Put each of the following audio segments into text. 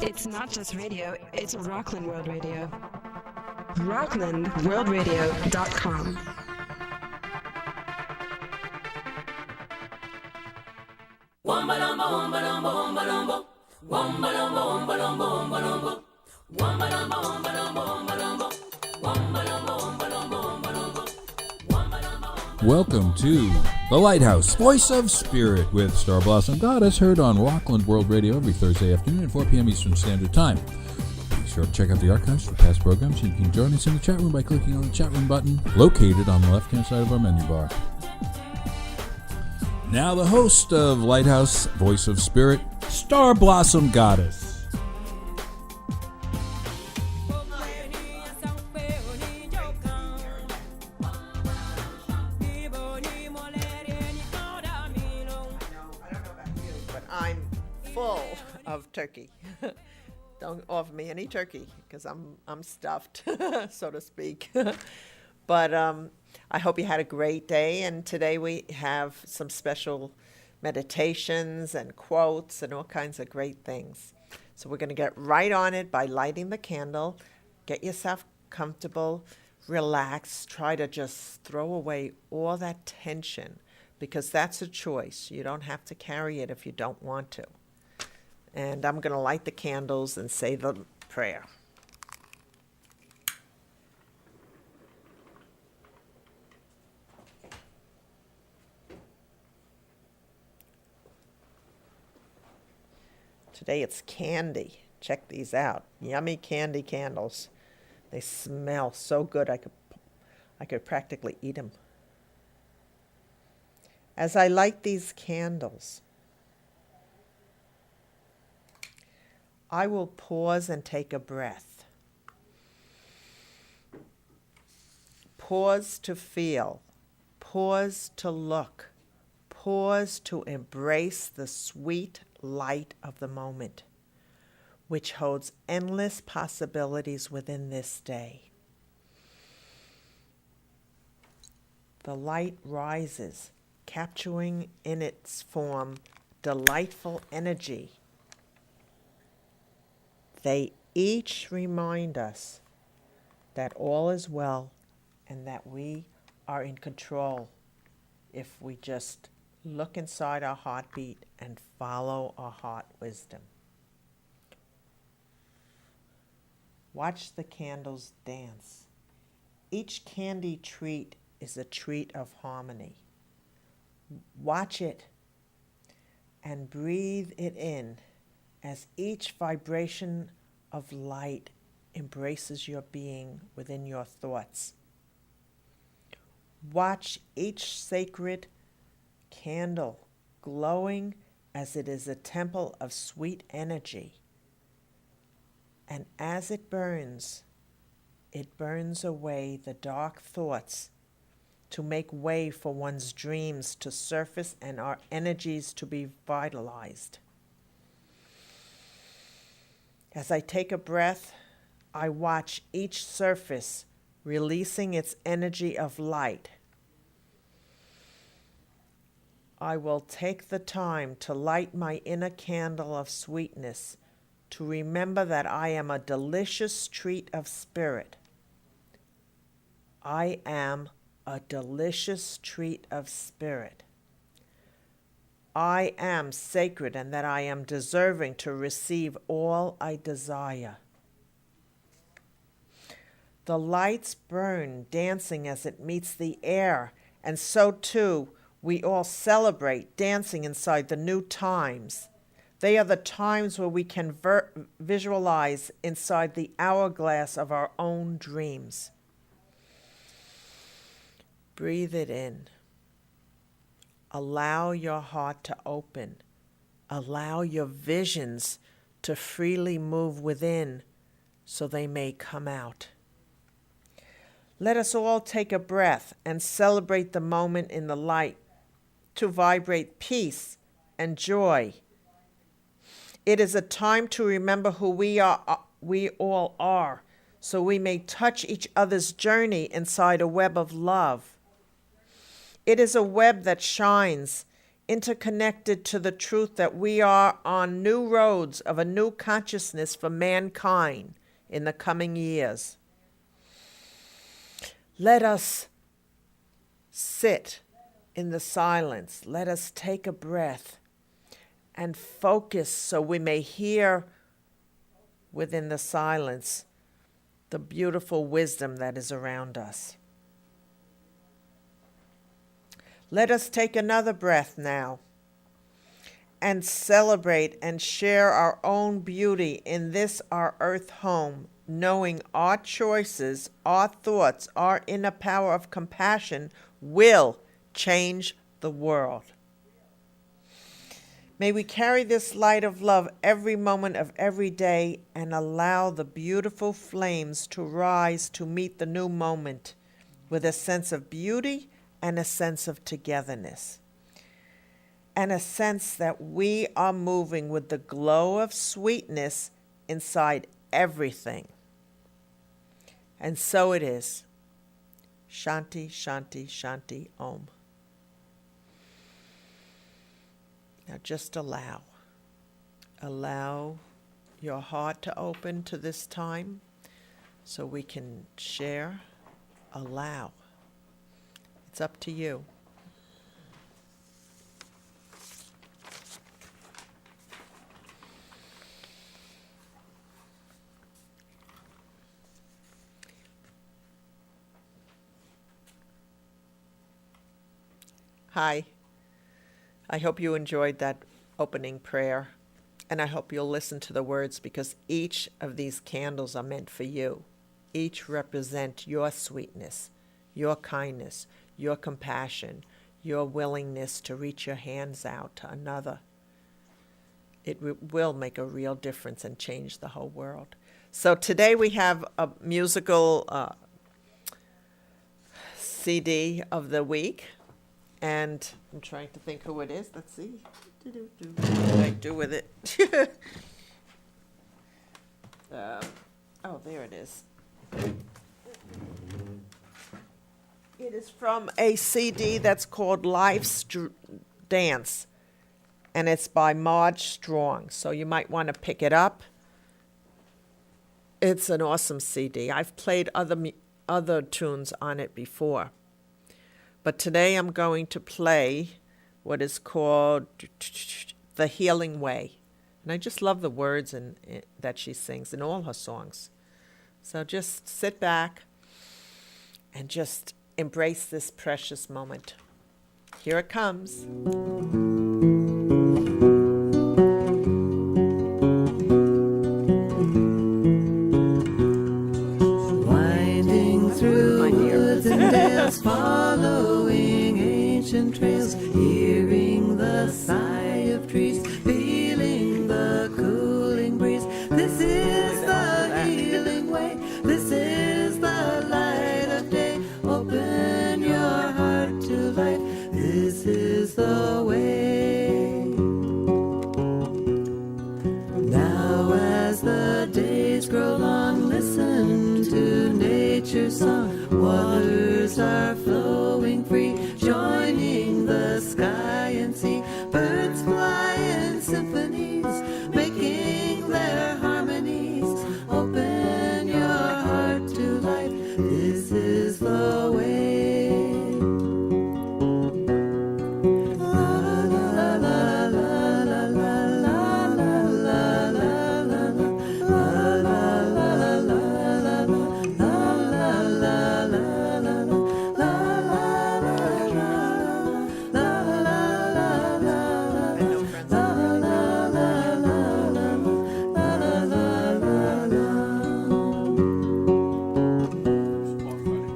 It's not just radio, it's Rockland World Radio. RocklandWorldRadio.com. Welcome to The Lighthouse, Voice of Spirit with Star Blossom Goddess, heard on Rockland World Radio every Thursday afternoon at 4 p.m. Eastern Standard Time. Be sure to check out the archives for past programs, and you can join us in the chat room by clicking on the chat room button located on the left-hand side of our menu bar. Now the host of Lighthouse, Voice of Spirit, Star Blossom Goddess. Turkey. Don't offer me any turkey because I'm stuffed, so to speak. But I hope you had a great day, and today we have some special meditations and quotes and all kinds of great things. So we're going to get right on it by lighting the candle. Get yourself comfortable, relax, try to just throw away all that tension, because that's a choice. You don't have to carry it if you don't want to. And I'm going to light the candles and say the prayer. Today it's candy. Check these out. Yummy candy candles. They smell so good I could practically eat them. As I light these candles, I will pause and take a breath. Pause to feel. Pause to look. Pause to embrace the sweet light of the moment, which holds endless possibilities within this day. The light rises, capturing in its form delightful energy. They each remind us that all is well and that we are in control if we just look inside our heartbeat and follow our heart wisdom. Watch the candles dance. Each candy treat is a treat of harmony. Watch it and breathe it in as each vibration of light embraces your being within your thoughts. Watch each sacred candle glowing as it is a temple of sweet energy. And as it burns away the dark thoughts to make way for one's dreams to surface and our energies to be vitalized. As I take a breath, I watch each surface releasing its energy of light. I will take the time to light my inner candle of sweetness, to remember that I am a delicious treat of spirit. I am a delicious treat of spirit. I am sacred and that I am deserving to receive all I desire. The lights burn, dancing as it meets the air, and so too we all celebrate, dancing inside the new times. They are the times where we can visualize inside the hourglass of our own dreams. Breathe it in. Allow your heart to open. Allow your visions to freely move within so they may come out. Let us all take a breath and celebrate the moment in the light to vibrate peace and joy. It is a time to remember who we all are, so we may touch each other's journey inside a web of love. It is a web that shines interconnected to the truth that we are on new roads of a new consciousness for mankind in the coming years. Let us sit in the silence. Let us take a breath and focus so we may hear within the silence the beautiful wisdom that is around us. Let us take another breath now and celebrate and share our own beauty in this our earth home, knowing our choices, our thoughts, our inner power of compassion will change the world. May we carry this light of love every moment of every day and allow the beautiful flames to rise to meet the new moment with a sense of beauty and a sense of togetherness, and a sense that we are moving with the glow of sweetness inside everything. And so it is. Shanti, Shanti, Shanti, Om. Now just allow. Allow your heart to open to this time so we can share. Allow. It's up to you. Hi. I hope you enjoyed that opening prayer, and I hope you'll listen to the words because each of these candles are meant for you. Each represent your sweetness, your kindness, your compassion, your willingness to reach your hands out to another. It will make a real difference and change the whole world. So today we have a musical CD of the week, and I'm trying to think who it is. Let's see. What did I do with it? Oh, there it is. It is from a CD that's called Life's Dance, and it's by Marge Strong, so you might want to pick it up. It's an awesome CD. I've played other tunes on it before, but today I'm going to play what is called The Healing Way, and I just love the words that she sings in all her songs. So just sit back and just embrace this precious moment. Here it comes. Winding through woods and dales, following ancient trails, hearing the sigh of trees, feeling the cooling breeze. This is the healing way. This is the light of day. Open your heart to life. This is the way. Now as the days grow long, listen to nature's song. Waters are flowing free, joining the sky and sea. Birds fly in symphonies, making their harmonies. Open your heart to life. This is the way. La la la la la la la la la la la la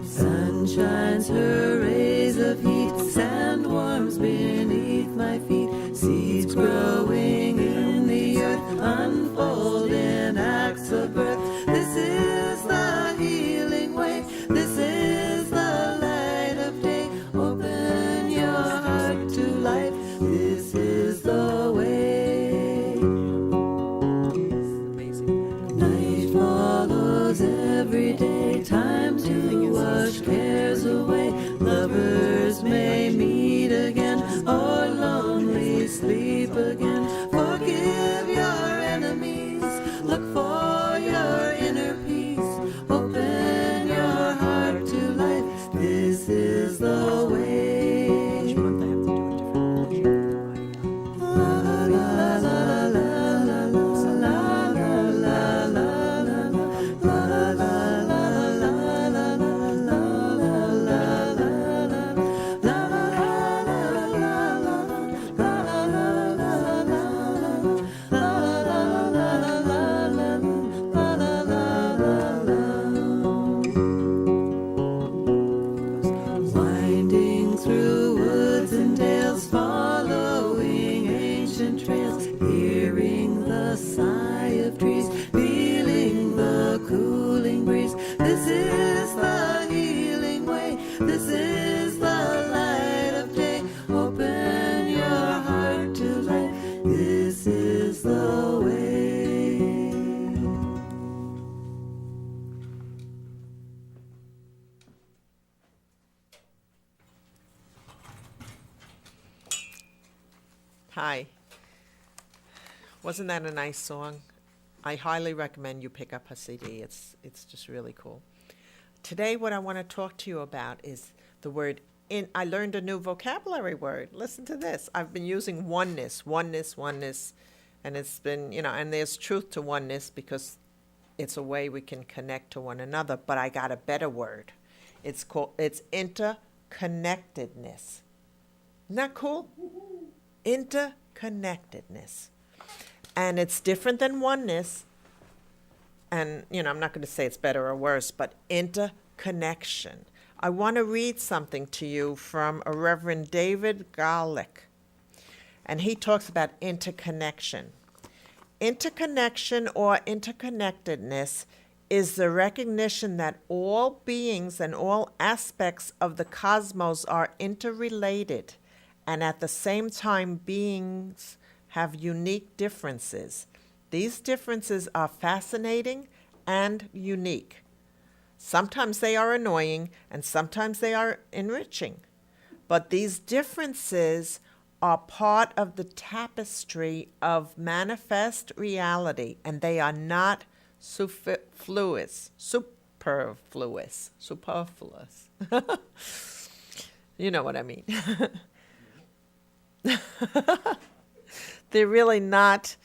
Sun shines her rays of heat, sand warms beneath my feet, seeds growing in the earth unfold in acts of birth. This is the healing way. This is the light of day. Open your heart to life. This is the way. Night follows every day. Time to wash cares away. The sleep again. Forgive your enemies, look for your inner peace. Open your heart to life, this is the way. Each month I have to do a different version. Winding through woods and dales, following ancient trails, hearing the sigh of trees, feeling the cooling breeze. This is the healing way, this is the light of day. Open your heart to life, this is the way. Hi. Wasn't that a nice song? I highly recommend you pick up her CD. It's just really cool. Today, what I want to talk to you about is the word I learned a new vocabulary word. Listen to this. I've been using oneness, and it's been, and there's truth to oneness because it's a way we can connect to one another, but I got a better word. It's interconnectedness. Isn't that cool? Interconnectedness. And it's different than oneness. And, I'm not going to say it's better or worse, but interconnection. I want to read something to you from a Reverend David Garlick. And he talks about interconnection. Interconnection or interconnectedness is the recognition that all beings and all aspects of the cosmos are interrelated, and at the same time beings have unique differences. These differences are fascinating and unique. Sometimes they are annoying and sometimes they are enriching. But these differences are part of the tapestry of manifest reality, and they are not superfluous. You know what I mean. They're really not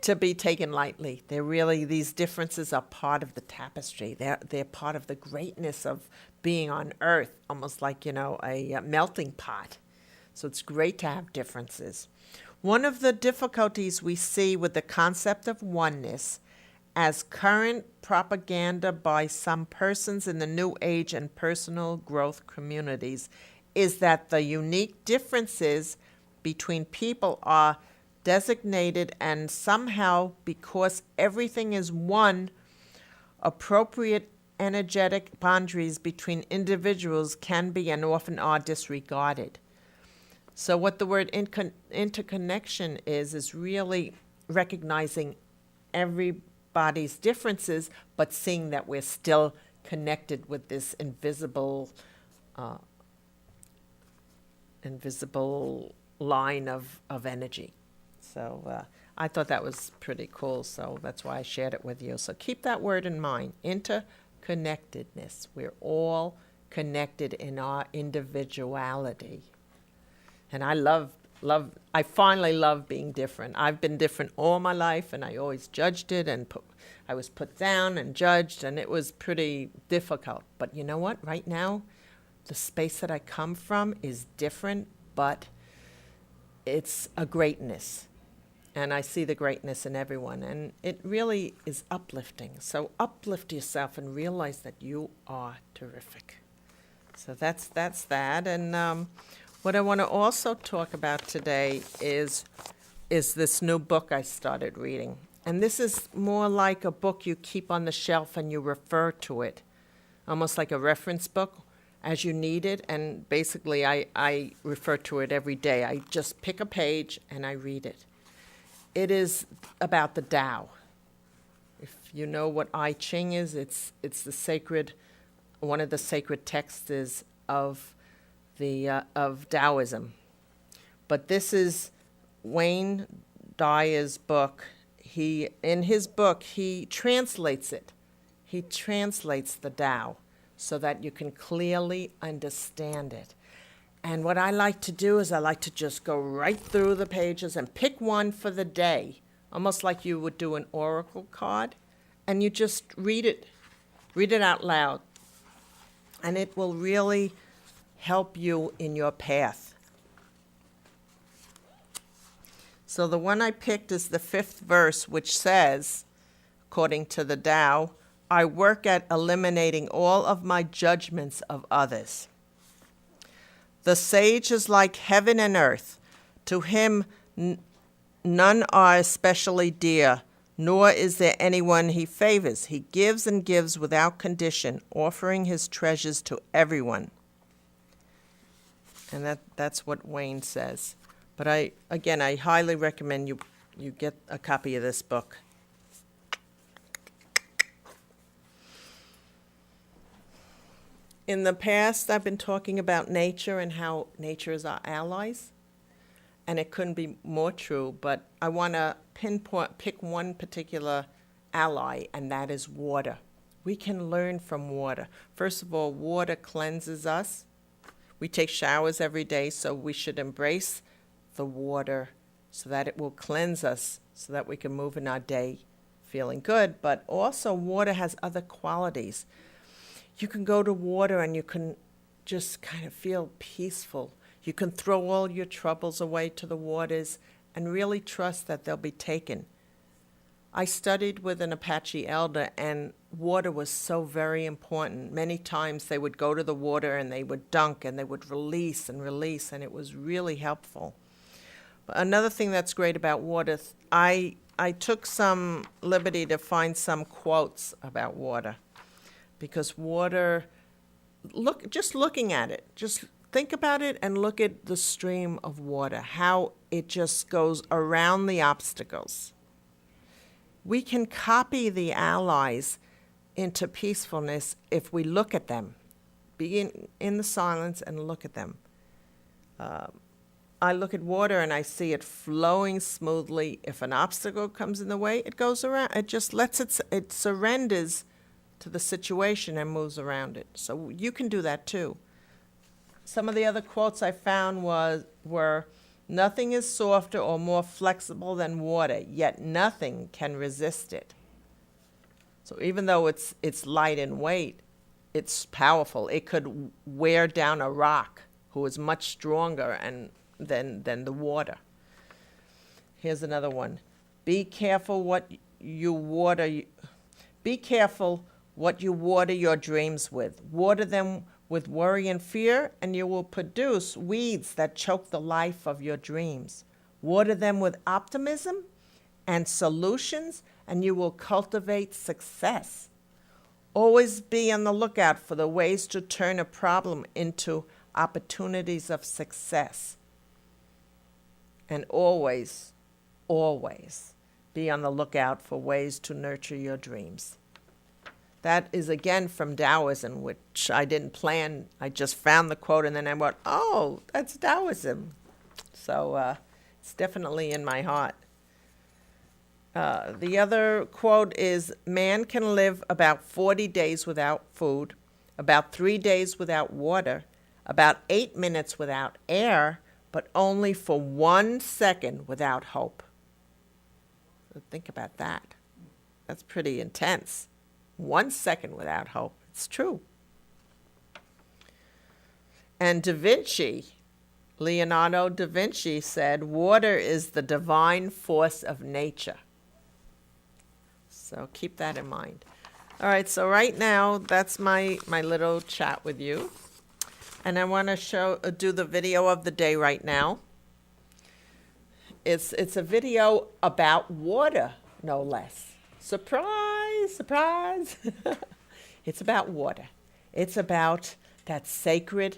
to be taken lightly. These differences are part of the tapestry. They're part of the greatness of being on Earth, almost like, a melting pot. So it's great to have differences. One of the difficulties we see with the concept of oneness as current propaganda by some persons in the New Age and personal growth communities is that the unique differences between people are designated, and somehow, because everything is one, appropriate energetic boundaries between individuals can be and often are disregarded. So what the word interconnection is really recognizing everybody's differences, but seeing that we're still connected with this invisible line of energy. So I thought that was pretty cool, so that's why I shared it with you. So keep that word in mind, interconnectedness. We're all connected in our individuality. And I finally love being different. I've been different all my life, and I always judged it, and I was put down and judged, and it was pretty difficult. But you know what? Right now, the space that I come from is different, but it's a greatness. And I see the greatness in everyone, and it really is uplifting. So uplift yourself and realize that you are terrific. So that's that. And what I want to also talk about today is this new book I started reading. And this is more like a book you keep on the shelf and you refer to it, almost like a reference book as you need it. And basically, I refer to it every day. I just pick a page and I read it. It is about the Tao. If you know what I Ching is, it's the sacred, one of the sacred texts of Taoism. But this is Wayne Dyer's book. In his book, he translates it. He translates the Tao so that you can clearly understand it. And what I like to do is I like to just go right through the pages and pick one for the day, almost like you would do an oracle card, and you just read it out loud. And it will really help you in your path. So the one I picked is the 5th verse, which says, according to the Tao, I work at eliminating all of my judgments of others. The sage is like heaven and earth. To him none are especially dear, nor is there anyone he favors. He gives and gives without condition, offering his treasures to everyone. And that's what Wayne says. But I highly recommend you get a copy of this book. In the past, I've been talking about nature and how nature is our allies. And it couldn't be more true, but I want to pick one particular ally, and that is water. We can learn from water. First of all, water cleanses us. We take showers every day, so we should embrace the water so that it will cleanse us so that we can move in our day feeling good. But also water has other qualities. You can go to water and you can just kind of feel peaceful. You can throw all your troubles away to the waters and really trust that they'll be taken. I studied with an Apache elder, and water was so very important. Many times they would go to the water and they would dunk and they would release, and it was really helpful. But another thing that's great about water, I took some liberty to find some quotes about water, because water, just looking at it, just think about it and look at the stream of water, how it just goes around the obstacles. We can copy the allies into peacefulness if we look at them. Be in the silence and look at them. I look at water and I see it flowing smoothly. If an obstacle comes in the way, it goes around. It just it surrenders to the situation and moves around it. So you can do that too. Some of the other quotes I found were, nothing is softer or more flexible than water, yet nothing can resist it. So even though it's light in weight, it's powerful. It could wear down a rock who is much stronger than the water. Here's another one. Be careful what you water your dreams with. Water them with worry and fear, and you will produce weeds that choke the life of your dreams. Water them with optimism and solutions, and you will cultivate success. Always be on the lookout for the ways to turn a problem into opportunities of success. And always, always be on the lookout for ways to nurture your dreams. That is again from Taoism, which I didn't plan. I just found the quote and then I went, oh, that's Taoism. So it's definitely in my heart. The other quote is, man can live about 40 days without food, about 3 days without water, about 8 minutes without air, but only for 1 second without hope. So think about that. That's pretty intense. 1 second without hope. It's true. And Leonardo da Vinci said, water is the divine force of nature. So keep that in mind. All right, so right now, that's my little chat with you. And I want to do the video of the day right now. It's a video about water, no less. Surprise, surprise. It's about water. It's about that sacred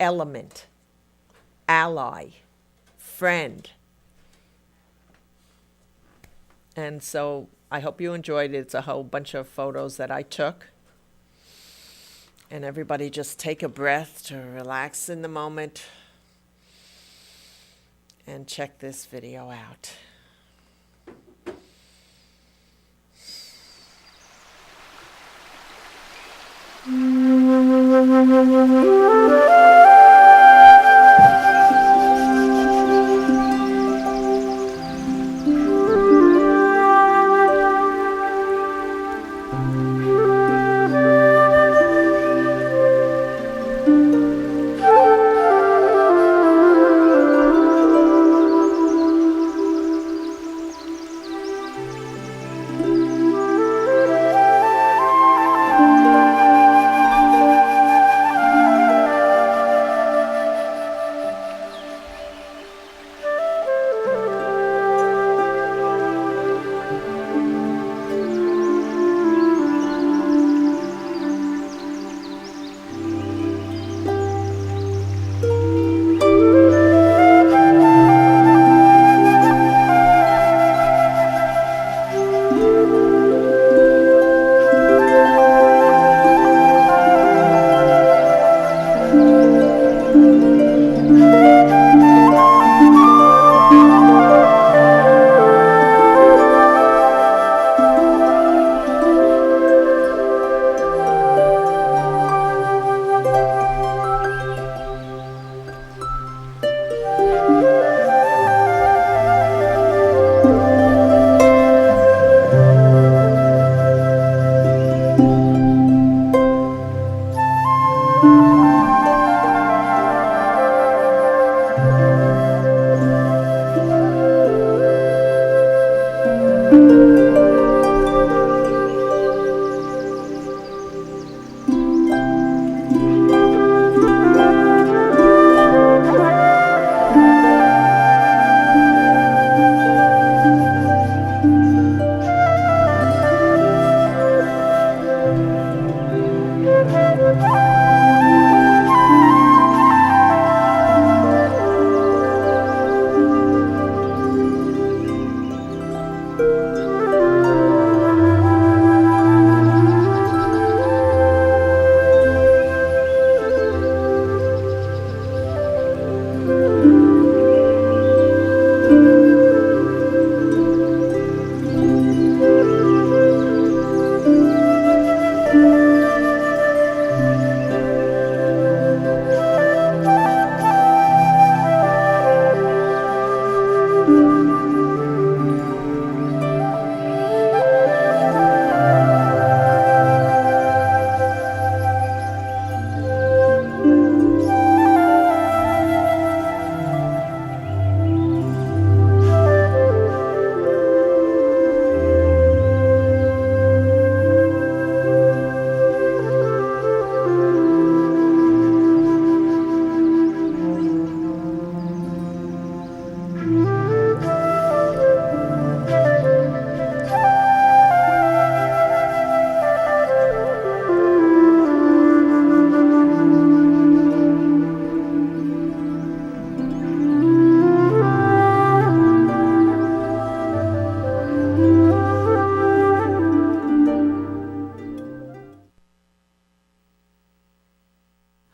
element, ally, friend. And so I hope you enjoyed it. It's a whole bunch of photos that I took. And everybody just take a breath to relax in the moment. and check this video out.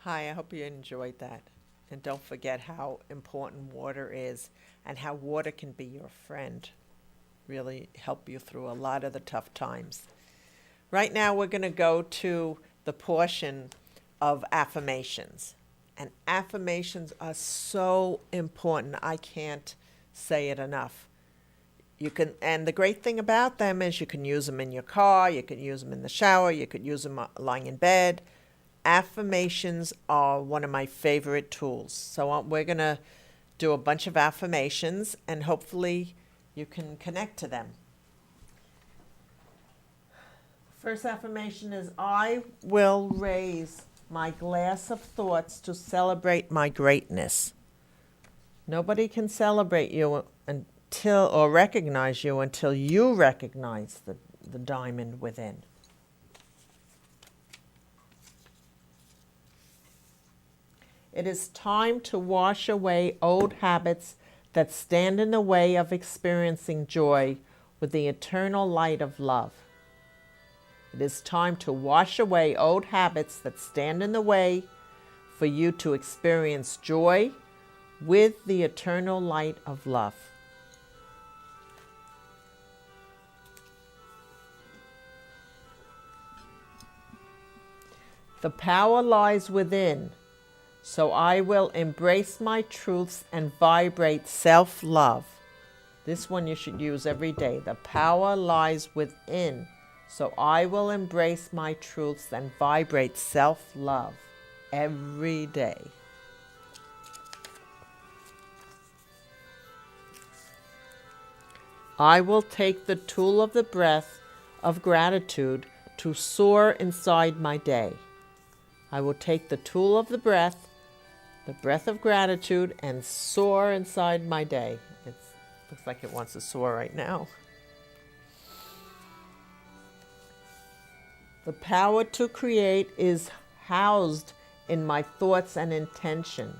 Hi, I hope you enjoyed that. And don't forget how important water is and how water can be your friend. Really help you through a lot of the tough times. Right now, we're going to go to the portion of affirmations. And affirmations are so important. I can't say it enough. And the great thing about them is you can use them in your car, you can use them in the shower, you could use them lying in bed. Affirmations are one of my favorite tools. So we're going to do a bunch of affirmations and hopefully you can connect to them. First affirmation is, I will raise my glass of thoughts to celebrate my greatness. Nobody can celebrate you or recognize you until you recognize the diamond within. It is time to wash away old habits that stand in the way of experiencing joy with the eternal light of love. It is time to wash away old habits that stand in the way for you to experience joy with the eternal light of love. The power lies within, so I will embrace my truths and vibrate self-love. This one you should use every day. The power lies within, so I will embrace my truths and vibrate self-love every day. I will take the tool of the breath of gratitude to soar inside my day. I will take the tool of the breath of gratitude, and soar inside my day. It looks like it wants to soar right now. The power to create is housed in my thoughts and intention.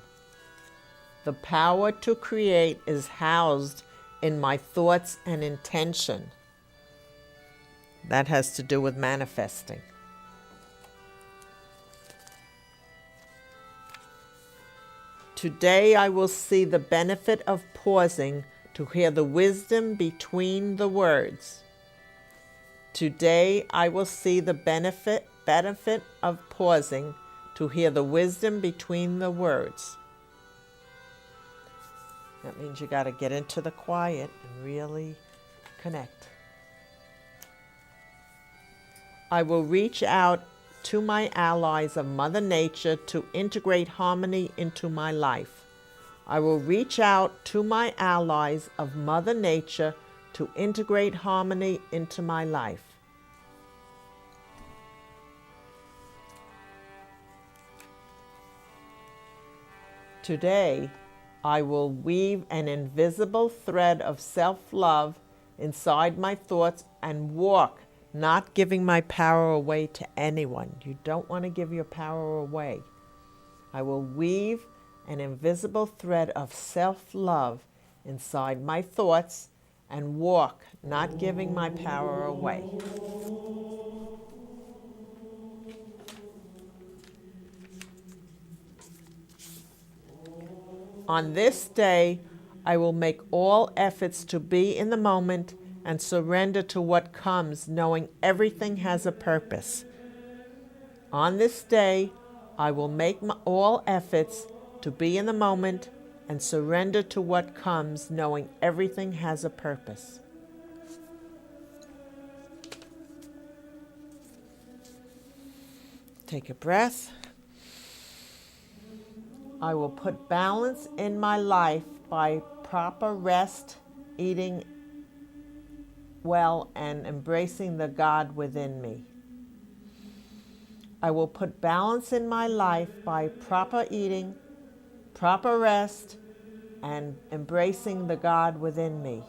The power to create is housed in my thoughts and intention. That has to do with manifesting. Today I will see the benefit of pausing to hear the wisdom between the words. Today I will see the benefit of pausing to hear the wisdom between the words. That means you got to get into the quiet and really connect. I will reach out to my allies of Mother Nature to integrate harmony into my life. I will reach out to my allies of Mother Nature to integrate harmony into my life. Today, I will weave an invisible thread of self-love inside my thoughts and walk, not giving my power away to anyone. You don't want to give your power away. I will weave an invisible thread of self-love inside my thoughts and walk, not giving my power away. On this day, I will make all efforts to be in the moment and surrender to what comes, knowing everything has a purpose. On this day, I will make all efforts to be in the moment and surrender to what comes, knowing everything has a purpose. Take a breath. I will put balance in my life by proper rest, eating well, and embracing the God within me. I will put balance in my life by proper eating, proper rest, and embracing the God within me.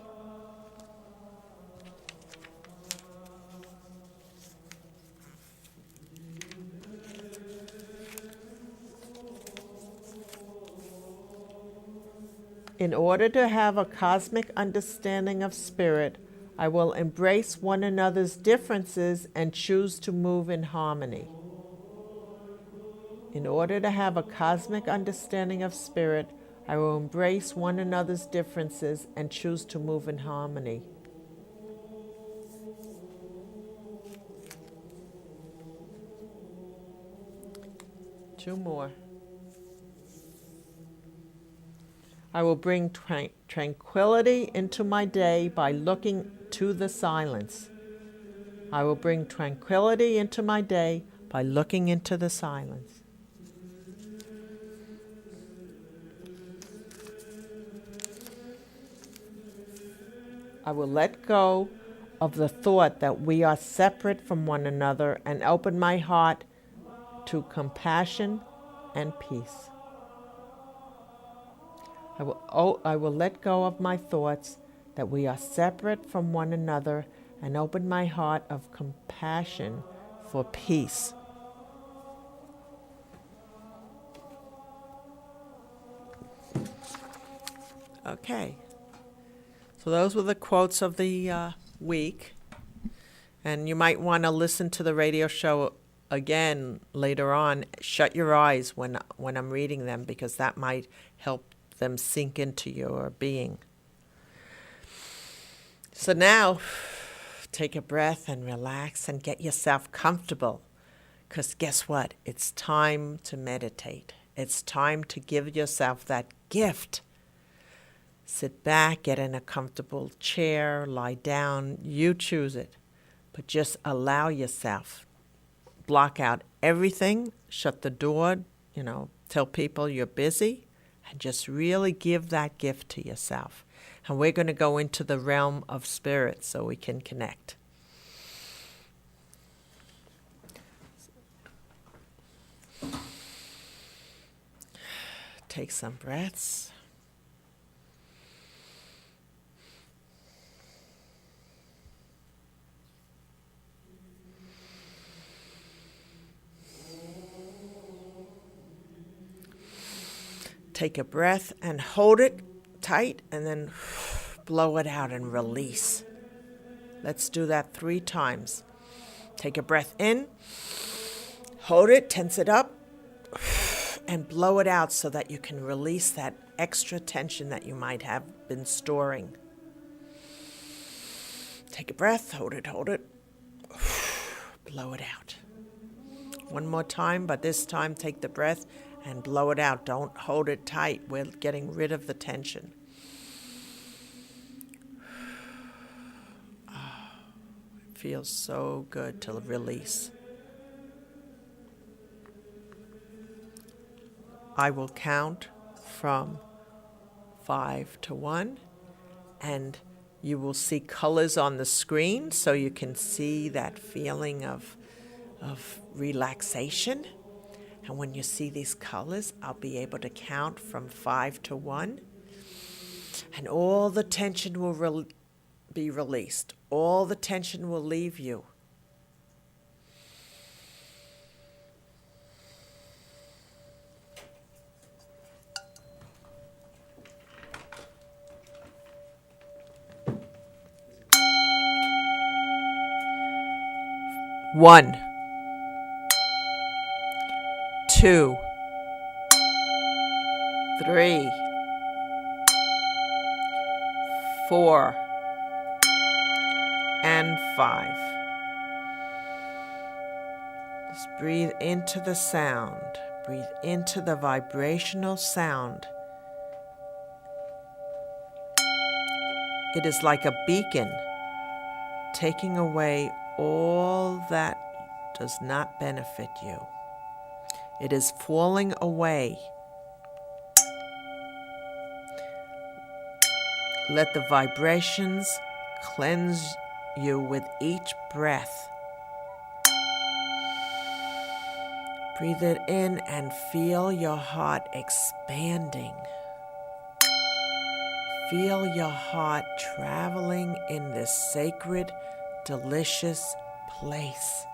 In order to have a cosmic understanding of spirit, I will embrace one another's differences and choose to move in harmony. In order to have a cosmic understanding of spirit, I will embrace one another's differences and choose to move in harmony. Two more. I will bring tranquility into my day by looking to the silence. I will bring tranquility into my day by looking into the silence. I will let go of the thought that we are separate from one another and open my heart to compassion and peace. I will let go of my thoughts that we are separate from one another and open my heart of compassion for peace. Okay. So those were the quotes of the week. And you might want to listen to the radio show again later on. Shut your eyes when I'm reading them, because that might help them sink into your being. So now, take a breath and relax and get yourself comfortable. Because guess what? It's time to meditate. It's time to give yourself that gift. Sit back, get in a comfortable chair, lie down. You choose it. But just allow yourself. Block out everything. Shut the door. Tell people you're busy. And just really give that gift to yourself. And we're going to go into the realm of spirit so we can connect. Take some breaths. Take a breath and hold it tight and then blow it out and release. Let's do that 3 times. Take a breath in, hold it, tense it up, and blow it out so that you can release that extra tension that you might have been storing. Take a breath, hold it, blow it out. One more time, but this time take the breath and blow it out. Don't hold it tight. We're getting rid of the tension. It feels so good to release. I will count from 5 to 1, and you will see colors on the screen so you can see that feeling of relaxation. And when you see these colors, I'll be able to count from 5 to 1, and all the tension will be released. All the tension will leave you. One, 2, 3, 4, and 5. Just breathe into the sound. Breathe into the vibrational sound. It is like a beacon, taking away all that does not benefit you. It is falling away. Let the vibrations cleanse you with each breath. Breathe it in and feel your heart expanding. Feel your heart traveling in this sacred, delicious place.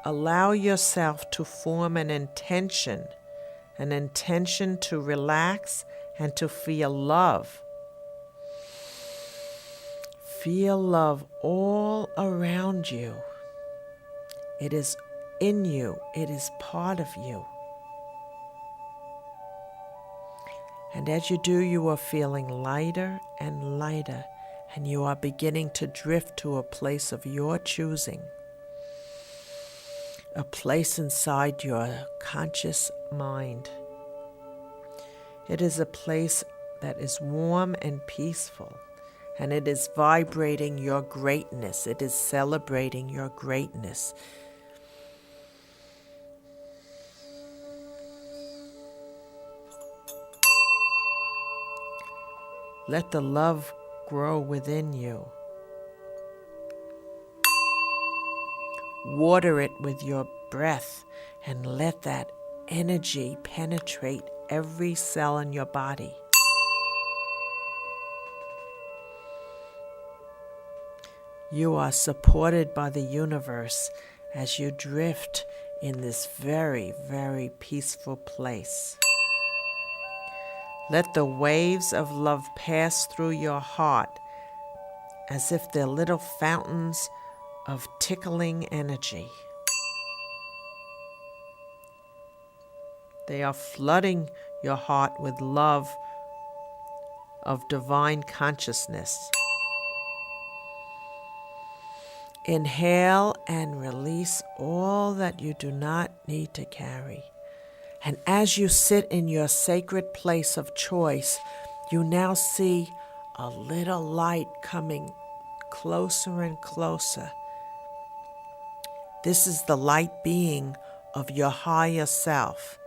Allow yourself to form an intention to relax and to feel love. Feel love all around you. It is in you. It is part of you. And as you do, you are feeling lighter and lighter, and you are beginning to drift to a place of your choosing. A place inside your conscious mind. It is a place that is warm and peaceful, and it is vibrating your greatness. It is celebrating your greatness. Let the love grow within you. Water it with your breath and let that energy penetrate every cell in your body. You are supported by the universe as you drift in this very, very peaceful place. Let the waves of love pass through your heart as if they're little fountains of tickling energy. They are flooding your heart with love of divine consciousness. Inhale and release all that you do not need to carry. And as you sit in your sacred place of choice, you now see a little light coming closer and closer. This is the light being of your higher self.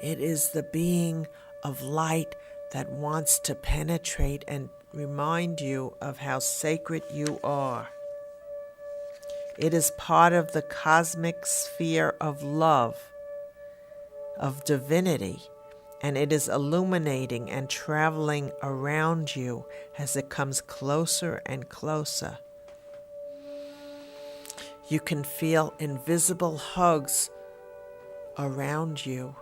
It is the being of light that wants to penetrate and remind you of how sacred you are. It is part of the cosmic sphere of love, of divinity, and it is illuminating and traveling around you as it comes closer and closer. You can feel invisible hugs around you.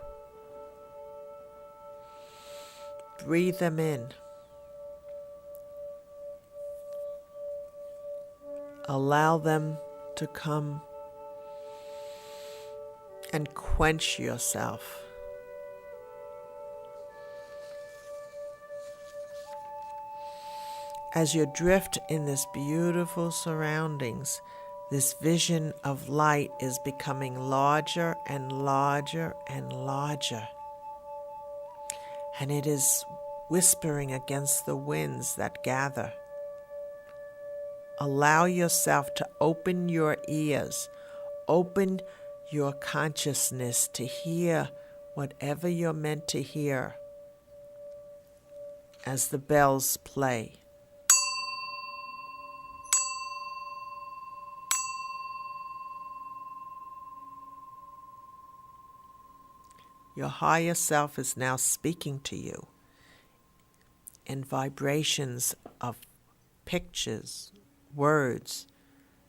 Breathe them in. Allow them to come and quench yourself. As you drift in this beautiful surroundings, this vision of light is becoming larger and larger and larger. And it is whispering against the winds that gather. Allow yourself to open your ears, open your consciousness to hear whatever you're meant to hear as the bells play. Your higher self is now speaking to you in vibrations of pictures, words,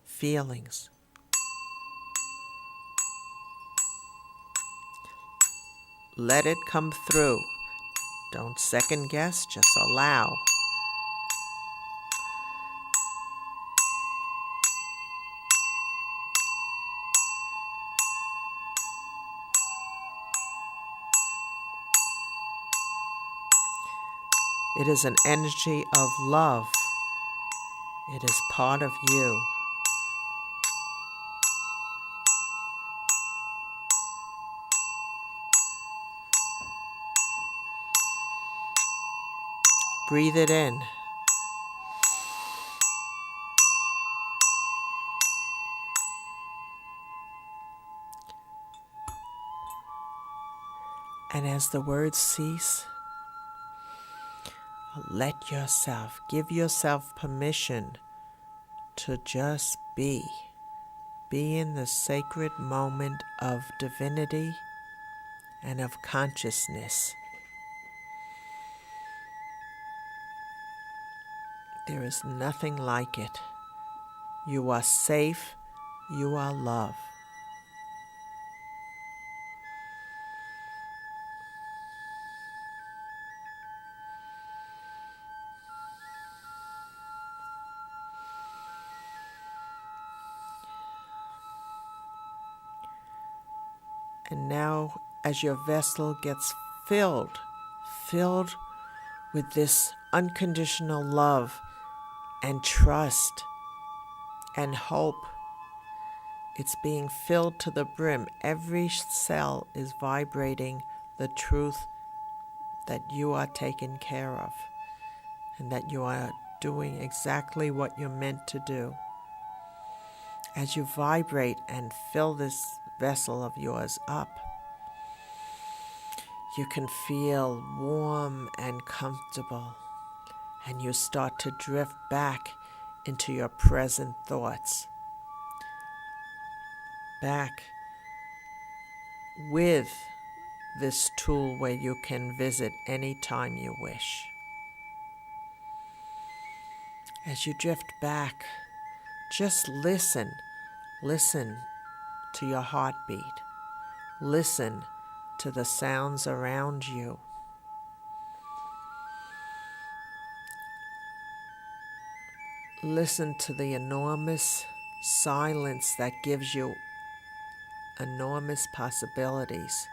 feelings. Let it come through. Don't second guess, just allow. It is an energy of love. It is part of you. Breathe it in. And as the words cease, let yourself, give yourself permission to just be. Be in the sacred moment of divinity and of consciousness. There is nothing like it. You are safe. You are love. And now, as your vessel gets filled with this unconditional love and trust and hope, it's being filled to the brim. Every cell is vibrating the truth that you are taken care of and that you are doing exactly what you're meant to do. As you vibrate and fill this vessel of yours up, you can feel warm and comfortable, and you start to drift back into your present thoughts, back with this tool where you can visit anytime you wish. As you drift back, just listen to your heartbeat. Listen to the sounds around you. Listen to the enormous silence that gives you enormous possibilities.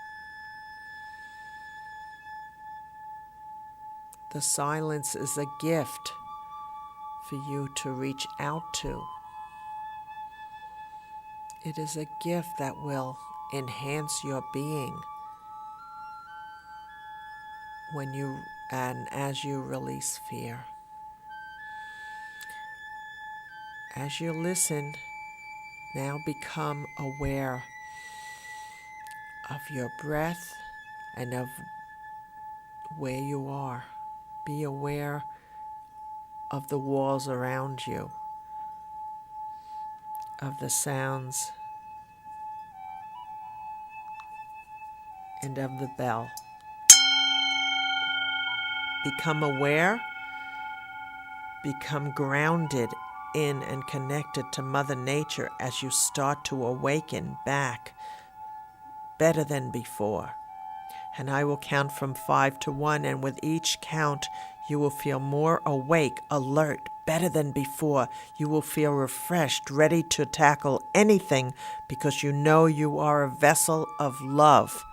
The silence is a gift for you to reach out to. It is a gift that will enhance your being when you and as you release fear. As you listen, now become aware of your breath and of where you are. Be aware of the walls around you, of the sounds, and of the bell. Become aware, become grounded in and connected to Mother Nature as you start to awaken back better than before. And I will count from 5 to 1, and with each count, you will feel more awake, alert, better than before. You will feel refreshed, ready to tackle anything because you know you are a vessel of love.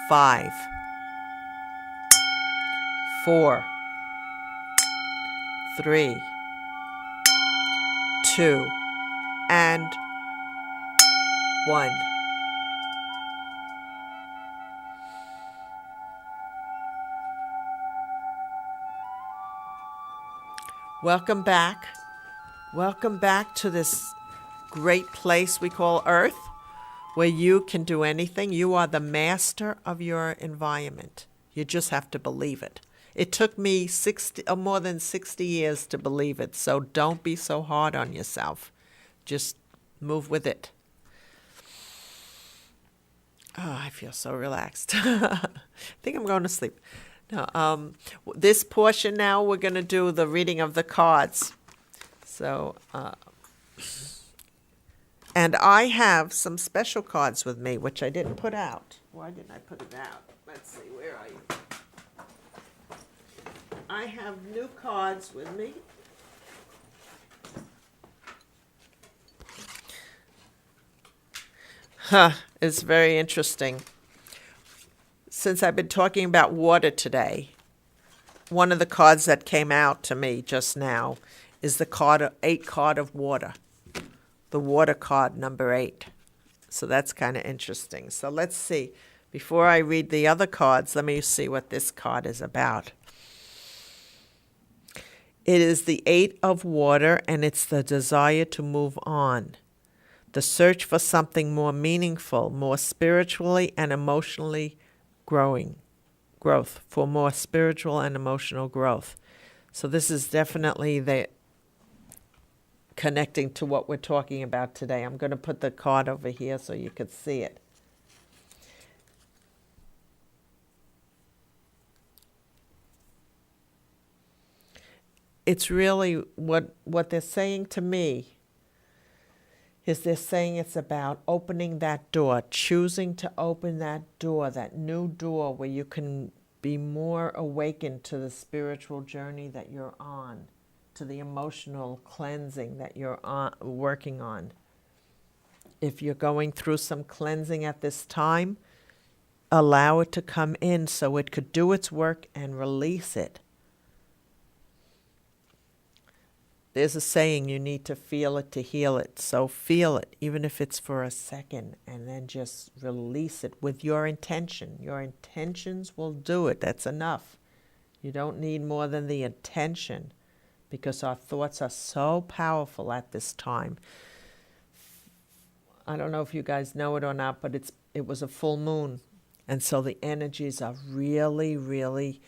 5, 4, 3, 2, and 1. Welcome back. Welcome back to this great place we call Earth, where you can do anything. You are the master of your environment. You just have to believe it. It took me more than 60 years to believe it, so don't be so hard on yourself. Just move with it. Oh, I feel so relaxed. I think I'm going to sleep. Now, this portion now, we're going to do the reading of the cards. So, and I have some special cards with me, which I didn't put out. Why didn't I put it out? Let's see, where are you? I have new cards with me. It's very interesting. Since I've been talking about water today, one of the cards that came out to me just now is the 8 card of water. The water card, number 8. So that's kind of interesting. So let's see. Before I read the other cards, let me see what this card is about. It is the 8 of water, and it's the desire to move on. The search for something more meaningful, more spiritually and emotionally growth, for more spiritual and emotional growth. So this is definitely the connecting to what we're talking about today. I'm going to put the card over here so you could see it. It's really what they're saying to me is they're saying it's about opening that door, choosing to open that door, that new door where you can be more awakened to the spiritual journey that you're on, to the emotional cleansing that you're working on. If you're going through some cleansing at this time, allow it to come in so it could do its work and release it. There's a saying, you need to feel it to heal it. So feel it, even if it's for a second, and then just release it with your intention. Your intentions will do it. That's enough. You don't need more than the intention, because our thoughts are so powerful at this time. I don't know if you guys know it or not, but it was a full moon. And so the energies are really, really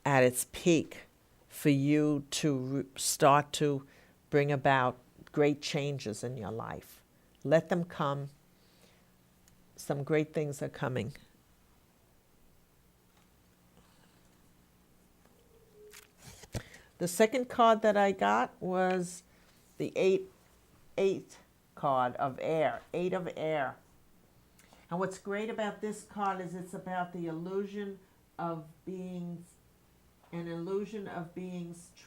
at its peak for you to start to bring about great changes in your life. Let them come. Some great things are coming. The second card that I got was the 8 card of air, 8 of air. And what's great about this card is it's about the illusion of being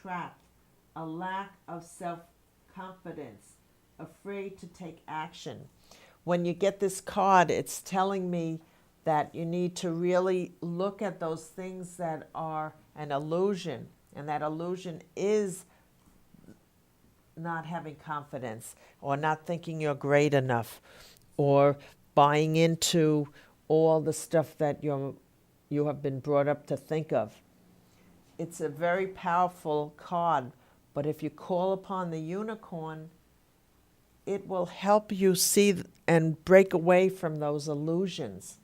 trapped, a lack of self-confidence, afraid to take action. When you get this card, it's telling me that you need to really look at those things that are an illusion, and that illusion is not having confidence, or not thinking you're great enough, or buying into all the stuff that you have been brought up to think of. It's a very powerful card, but if you call upon the unicorn, it will help you see and break away from those illusions.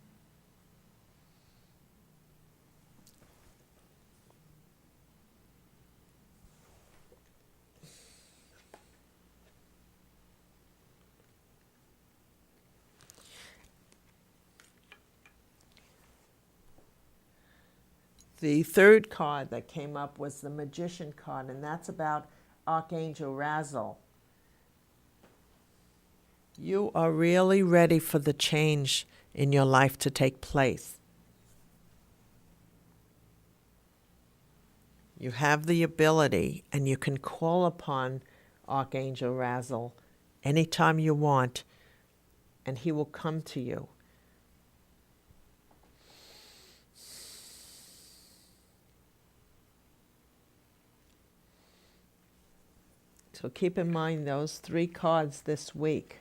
The third card that came up was the Magician card, and that's about Archangel Razzle. You are really ready for the change in your life to take place. You have the ability, and you can call upon Archangel Razzle anytime you want, and he will come to you. So keep in mind those three cards this week.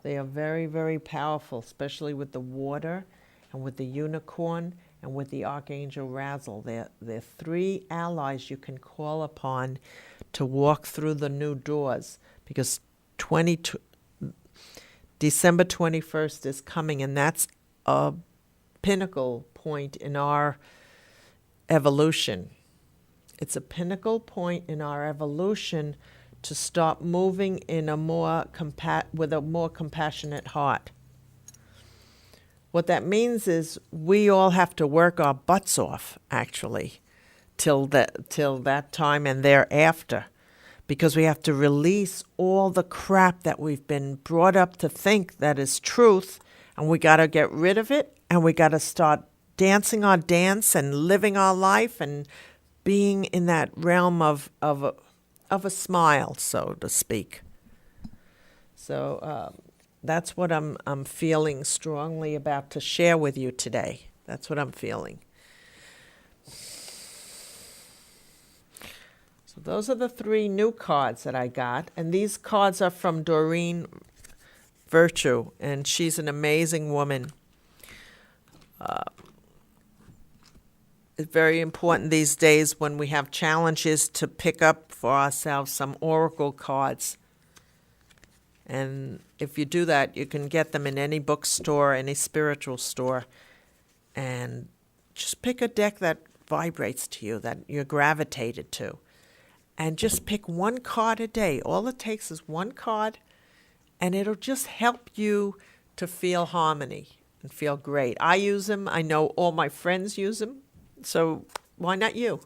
They are very, very powerful, especially with the water and with the unicorn and with the Archangel Razzle. They're three allies you can call upon to walk through the new doors, because December 21st is coming, and that's a pinnacle point in our evolution. It's a pinnacle point in our evolution to stop moving in a with a more compassionate heart. What that means is we all have to work our butts off, actually, till that time and thereafter, because we have to release all the crap that we've been brought up to think that is truth, and we got to get rid of it, and we got to start dancing our dance and living our life and being in that realm of a smile, so to speak. So that's what I'm feeling strongly about to share with you today. That's what I'm feeling. So those are the three new cards that I got, and these cards are from Doreen Virtue, and she's an amazing woman. It's very important these days when we have challenges to pick up for ourselves some oracle cards. And if you do that, you can get them in any bookstore, any spiritual store. And just pick a deck that vibrates to you, that you're gravitated to. And just pick one card a day. All it takes is one card, and it'll just help you to feel harmony and feel great. I use them. I know all my friends use them. So why not you?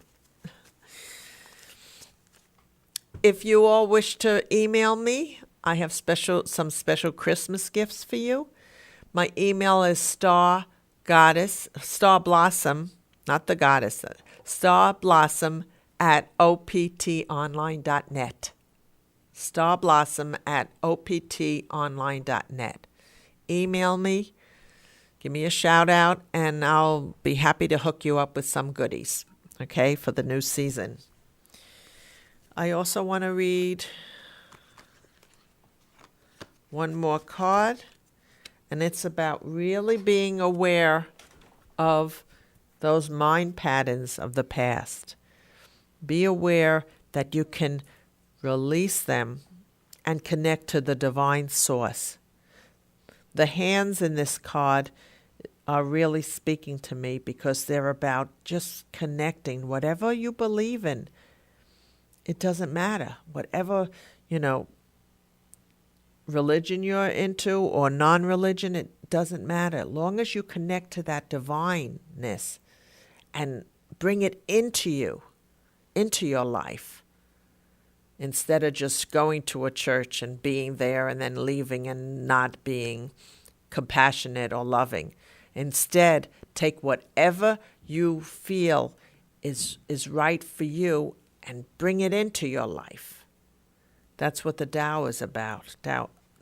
If you all wish to email me, I have some special Christmas gifts for you. My email is starblossom, not the goddess, starblossom@optonline.net. starblossom@optonline.net. Email me. Give me a shout out, and I'll be happy to hook you up with some goodies, okay, for the new season. I also want to read one more card, and it's about really being aware of those mind patterns of the past. Be aware that you can release them and connect to the divine source. The hands in this card are really speaking to me because they're about just connecting. Whatever you believe in, it doesn't matter. Whatever, religion you're into or non-religion, it doesn't matter. As long as you connect to that divineness and bring it into you, into your life, instead of just going to a church and being there and then leaving and not being compassionate or loving. Instead, take whatever you feel is right for you and bring it into your life. That's what the Tao is about.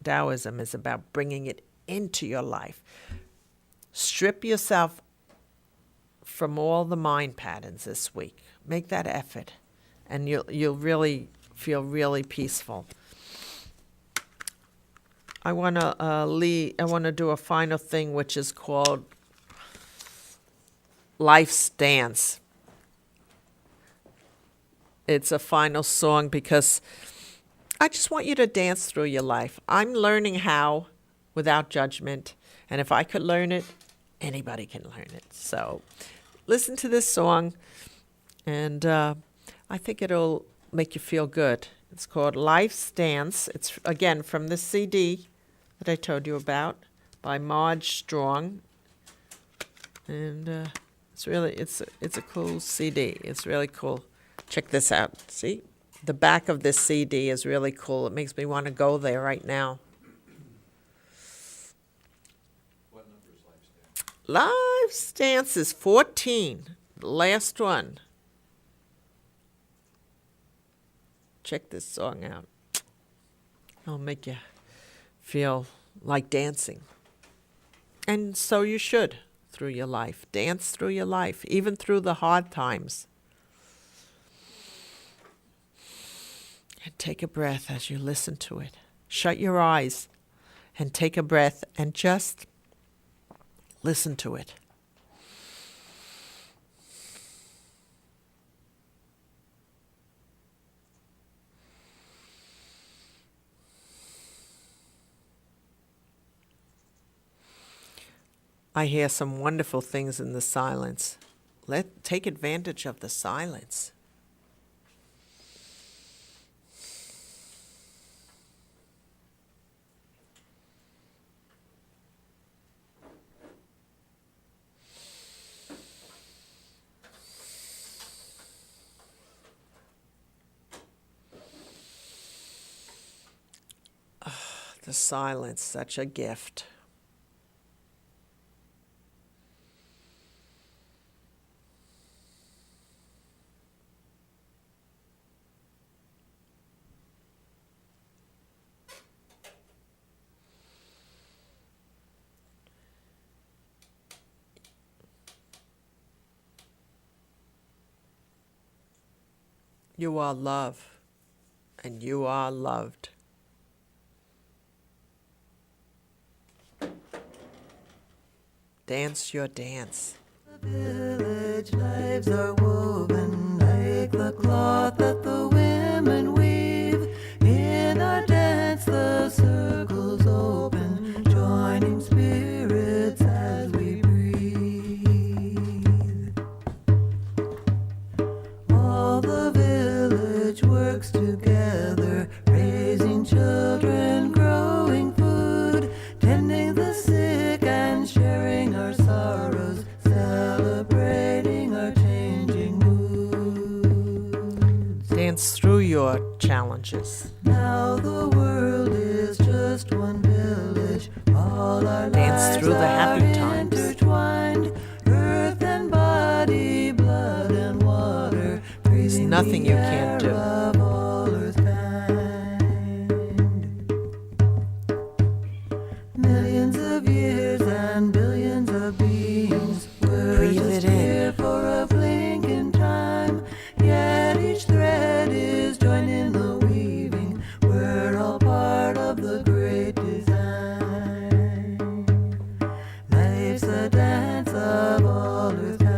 Taoism is about bringing it into your life. strip yourself from all the mind patterns this week. Make that effort, and you'll really feel really peaceful. I want to do a final thing, which is called Life's Dance. It's a final song because I just want you to dance through your life. I'm learning how without judgment, and if I could learn it, anybody can learn it. So listen to this song, and I think it'll make you feel good. It's called Life's Dance. It's, again, from the CD that I told you about by Marge Strong. And it's a cool CD. It's really cool. Check this out. See? The back of this CD is really cool. It makes me want to go there right now. What number is Life's Dance? Life's Dance is 14. The last one. Check this song out. It'll make you feel like dancing. And so you should through your life. Dance through your life, even through the hard times. And take a breath as you listen to it. Shut your eyes and take a breath and just listen to it. I hear some wonderful things in the silence. Take advantage of the silence. The silence, such a gift. You are love, and you are loved. Dance your dance. The village lives are woven like the cloth that the women weave. In our dance the circles open, joining spirits as we breathe. All the village works together, raising children, growing food, tending the sick and sharing our sorrows, celebrating our changing moods. Dance through your challenges. Now the world is just one village. All our Dance lives through the happy are times. intertwined. Earth and body, blood and water, breathing nothing the you can't air do. of all earthkind. Millions of years and billions of beings. We're Breathe just it in. here for a blink in time. Yet each thread is joined in the weaving. We're all part of the great design. Life's a dance of all earthkind.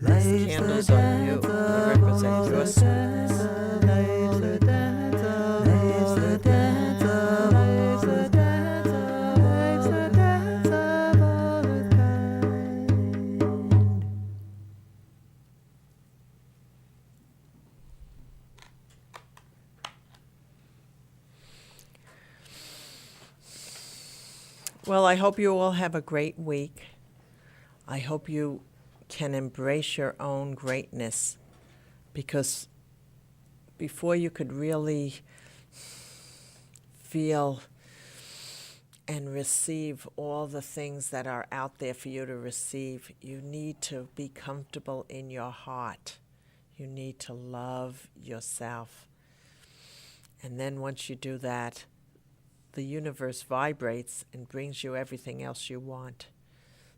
Life's a candles on you. dance They of represent all your earthkind. Life's a dance of life's a dance of life's a dance of life's a dance of all earthkind. Well, I hope you all have a great week. I hope you can embrace your own greatness, because before you could really feel and receive all the things that are out there for you to receive, you need to be comfortable in your heart. You need to love yourself. And then once you do that, the universe vibrates and brings you everything else you want.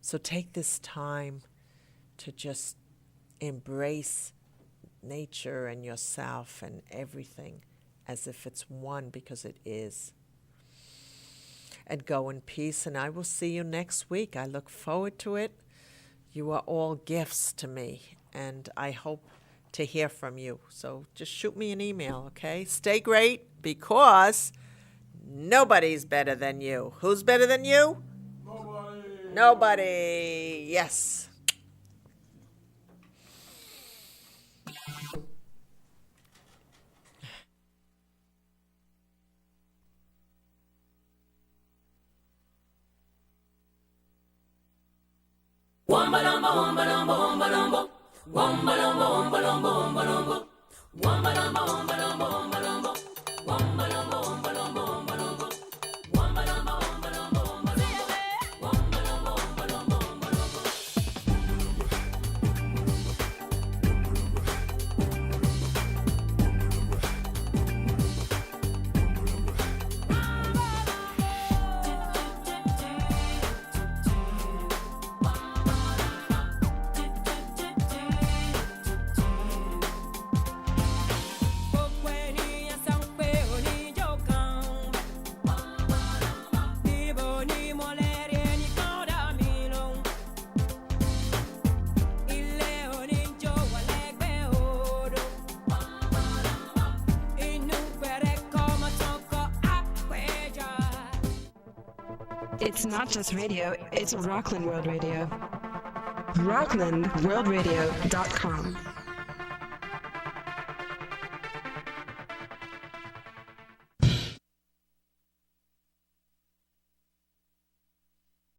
So take this time to just embrace nature and yourself and everything as if it's one, because it is. And go in peace, and I will see you next week. I look forward to it. You are all gifts to me, and I hope to hear from you. So just shoot me an email, okay? Stay great, because nobody's better than you. Who's better than you? Nobody. Yes. It's not just radio, it's Rockland World Radio. RocklandWorldRadio.com.